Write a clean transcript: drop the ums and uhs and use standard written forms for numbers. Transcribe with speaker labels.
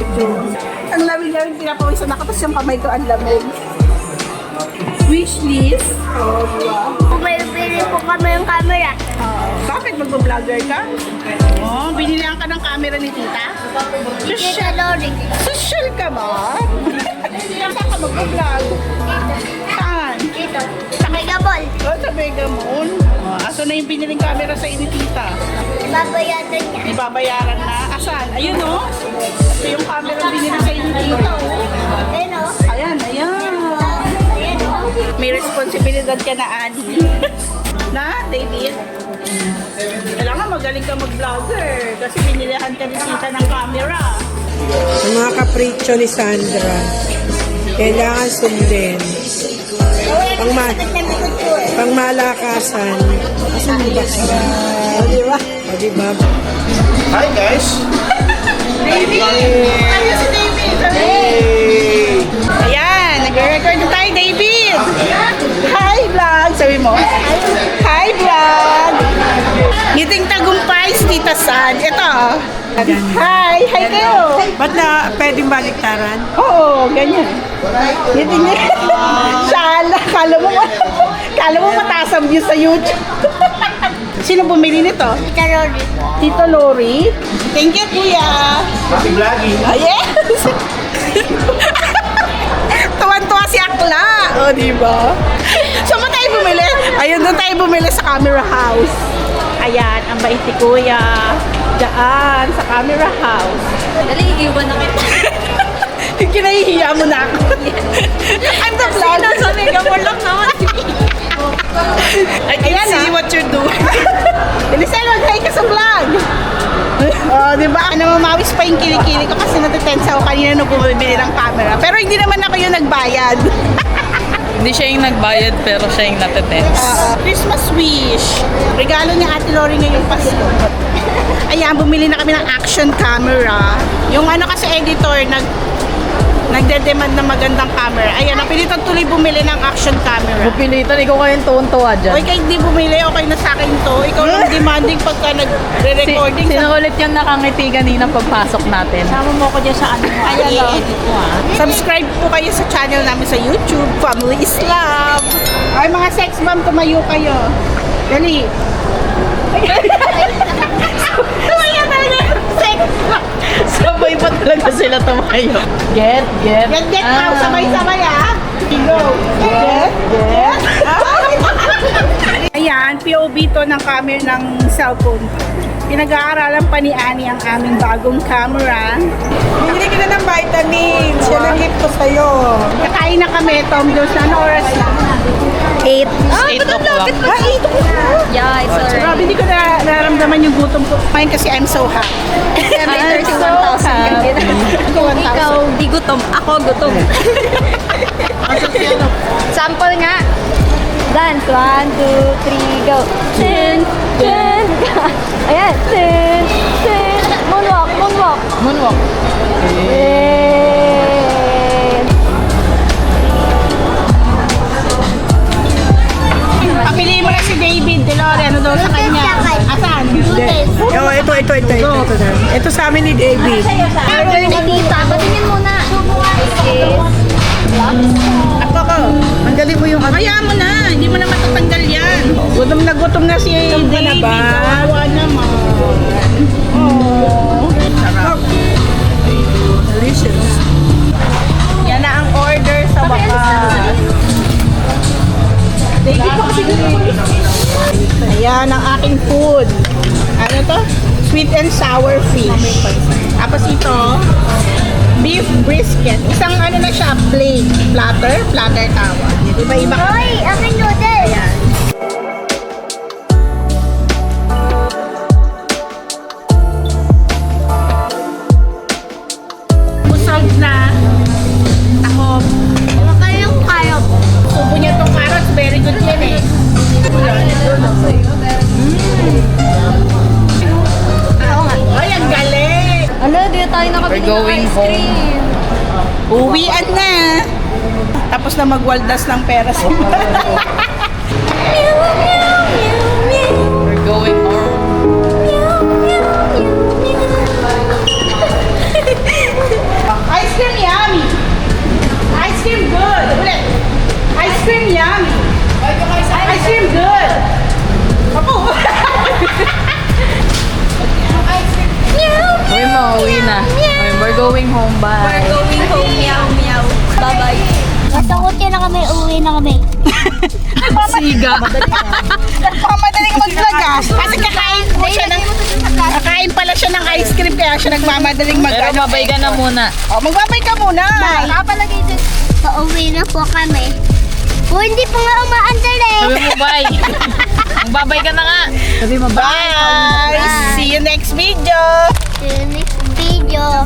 Speaker 1: YouTube. Ang lamig-lamig pinapawisan ako, tapos yung kamay ko ang lamig. Wishlist. Oh, diba?
Speaker 2: Bumibili po kami ng camera.
Speaker 1: Bakit? Mag-vlogger ka? Oh, binilihan ka ng camera ni tita?
Speaker 2: Tita Lori.
Speaker 1: Social ka ba? Saan ka mag-vlog? Saan?
Speaker 2: Dito. Sa Megaball.
Speaker 1: Oh, sa Mega Mall. Oh, aso na yung biniling camera sa ini tita?
Speaker 2: Babayaran niya.
Speaker 1: Ibabayaran na. Asan? Ayun oh. Ito yung camera binili sa ini tita oh.
Speaker 2: Ayun o.
Speaker 1: Ayan, ayan.
Speaker 2: Ayan o.
Speaker 1: May responsibilidad ka na, Ani. Na, David? Kailangan magaling ka mag-vlogger kasi binilihan ka ni tita ng camera.
Speaker 3: Ang mga kapritsyo ni Sandra, kailangan sundin. Pangmalakasan. Asan ba siya? O, diba?
Speaker 4: Hi guys!
Speaker 1: David! Ano si David?
Speaker 4: Hey!
Speaker 1: Ayan, nag-record na tayo, David! Hi, vlog! Sabi mo? Hi, vlog! Ngiting tagumpay si Tita San. Ito. Hi! Hi kayo!
Speaker 3: Ba't na pwedeng baliktaran?
Speaker 1: Oo, ganyan. Ngiting niya. Shala! Kala mo mataas ang views sa YouTube. Sino bumili nito?
Speaker 2: Tita Lori.
Speaker 1: Tito Lori. Thank you, kuya.
Speaker 4: Happy vlogging!
Speaker 1: Ah, yes! Tuwan-tuwa si Akla. O, diba? Saan ba tayo bumili? Ayun, doon tayo bumili sa camera house. Ayan, ang bait ni kuya. Diyan, sa camera house.
Speaker 2: Dali, iwan na kita.
Speaker 1: Kinahihiya mo na ako. I'm the vlog.
Speaker 2: Sa Megaball lang naman.
Speaker 1: I can see what you're doing. Bilisan, mag-hi ka sa vlog. Oh, di ba? Namamawis pa yung kilikili ko kasi natitense ako kanina nung bumibili ng camera. Pero hindi naman ako yung nagbayad.
Speaker 5: Hindi siya yung nagbayad pero siya yung natetense.
Speaker 1: Christmas wish. Regalo ni Ate Lori ngayong Pasko. Ayan, bumili na kami ng action camera. Yung ano kasi editor, nagde-demand ng magandang camera. Ayan, napilitan tuloy bumili ng action camera.
Speaker 5: Pilitan, ikaw kayong tuwan-tuwa
Speaker 1: O
Speaker 5: dyan.
Speaker 1: kahit di bumili, okay na sa akin to. Ikaw lang demanding pagka nagre-recording.
Speaker 5: Sino ulit yung nakangiti kanina pagpasok natin?
Speaker 1: Sama mo ko dyan sa ano mo. Ayan, i-edit mo ha. Subscribe po kayo sa channel namin sa YouTube, Family is Love. Ay, mga sex bomb, tumayo kayo. Dali. Tumayo talaga. Sex bomb.
Speaker 5: Sabay pa talaga sila tumayo. Get.
Speaker 1: Get out. Sabay-sabay ha. Go. Get. Ayan, POV to ng camera ng cellphone. Pinag-aaralan pa ni Annie ang aming bagong camera.
Speaker 3: Bumili ka na ng vitamins. Yan ang gift ko sa'yo.
Speaker 1: Kakain na kami, Tom Jones. Ano oras na? 8.
Speaker 5: 8 o'clock.
Speaker 1: 8 o'clock.
Speaker 2: Yeah, it's alright.
Speaker 1: Grabe, hindi ko nararamdaman yung gutom ko. Ngayon kasi I'm so happy.
Speaker 2: May 31,000. Ikaw, di gutom. Ako gutom. Sample nga. Dance. 1, 2, 3, go. Tin, tin. Ayan. Tin, tin. Moonwalk. Tin.
Speaker 1: Papiliin mo na si David Delore. Ano daw sa kanya? Asan?
Speaker 3: Oh, ito. Ito sa amin ni David.
Speaker 2: Pero yung tita, patingin muna.
Speaker 1: Ako ko.
Speaker 3: Tanggalin mo yung
Speaker 1: Kaya mo na. Hindi mo na matatanggal yan. Gutom na si
Speaker 3: Gutom ka na
Speaker 1: David.
Speaker 3: ba?
Speaker 1: Kawawa naman. Oh. Sarap.
Speaker 3: delicious.
Speaker 1: Yan na ang order sa wakas. David ko kasi ayan ang aking food. Ano to? Sweet and sour fish. Tapos ito, beef brisket. Isang ano na siya, plate. Platter tawag. Iba-iba.
Speaker 2: Hoy, aking noodles.
Speaker 1: Ayan. Busog na. Tahop.
Speaker 2: Kayo.
Speaker 1: Subo niya tong carrots. Very good yan eh. Ay, ang galing.
Speaker 2: Ano, di tayo nakabili
Speaker 5: We're going
Speaker 2: ng ice cream.
Speaker 1: Uwian na. Tapos na magwaldas ng pera si
Speaker 5: We're going home. home. Bye.
Speaker 2: We're going home, meow, meow. Bye-bye. Basta kutya na kami, uwi na kami.
Speaker 5: Siga.
Speaker 1: Nagmamadaling maglagas. Kasi kakain pala siya ng ice cream kaya siya nagmamadaling
Speaker 5: Pero mabay ka na muna.
Speaker 1: Oh, magbabay ka muna.
Speaker 2: Nakapalagay dun. Pauwi na po kami. O, hindi pa nga umaandar eh.
Speaker 5: Sabi mo bye. Magbabay ka na nga. Sabi mo bye.
Speaker 1: Bye. See you next video.
Speaker 2: See you next video.